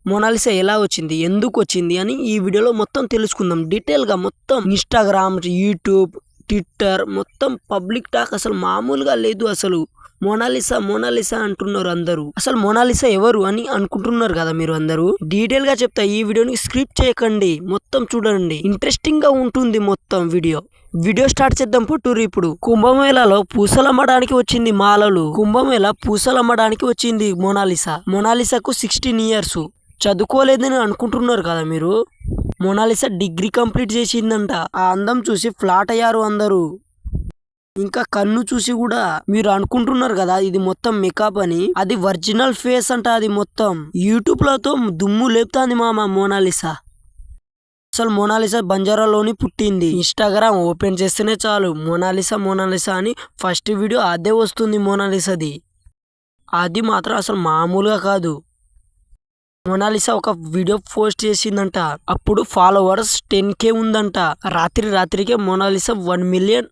Mona Lisa ఎలా వచ్చింది, ఎందుకు వచ్చింది అని ఈ వీడియోలో మొత్తం తెలుసుకుందాం. డీటెయిల్గా మొత్తం ఇన్స్టాగ్రామ్, యూట్యూబ్, ట్విట్టర్ మొత్తం పబ్లిక్ టాక్ అసలు మామూలుగా లేదు. అసలు మోనాలిసా మోనాలిసా అంటున్నారు అందరూ. అసలు మోనాలిసా ఎవరు అని అనుకుంటున్నారు కదా మీరు అందరూ. డీటెయిల్ గా చెప్తా, ఈ వీడియోని స్క్రిప్ట్ చేయకండి, మొత్తం చూడండి, ఇంట్రెస్టింగ్ గా ఉంటుంది మొత్తం వీడియో స్టార్ట్ చేద్దాం పట్టుర్రి. ఇప్పుడు కుంభమేళాలో పూసలమ్మడానికి వచ్చింది మాలలు. కుంభమేళ పూసలమ్మడానికి వచ్చింది మోనాలిసాకు 16 years. చదువుకోలేదని అనుకుంటున్నారు కదా మీరు. మోనాలిసా డిగ్రీ కంప్లీట్ చేసిందంట. ఆ అందం చూసి ఫ్లాట్ అయ్యారు అందరూ. ఇంకా కన్ను చూసి కూడా మీరు అనుకుంటున్నారు కదా ఇది మొత్తం మేకప్ అని. అది ఒరిజినల్ ఫేస్ అంట. అది మొత్తం యూట్యూబ్ లతో దుమ్ము లేపుతాంది మామ మోనాలిసా. అసలు మోనాలిసా బంజారాలోని పుట్టింది. ఇన్స్టాగ్రామ్ ఓపెన్ చేస్తేనే చాలు మోనాలిసా అని ఫస్ట్ వీడియో అదే వస్తుంది మోనాలిసాది. అది మాత్రం అసలు మామూలుగా కాదు. మోనాలిసా ఒక వీడియో పోస్ట్ చేసిందంట. అప్పుడు ఫాలోవర్స్ 10K ఉందంట. రాత్రికి మోనాలిసా 1 million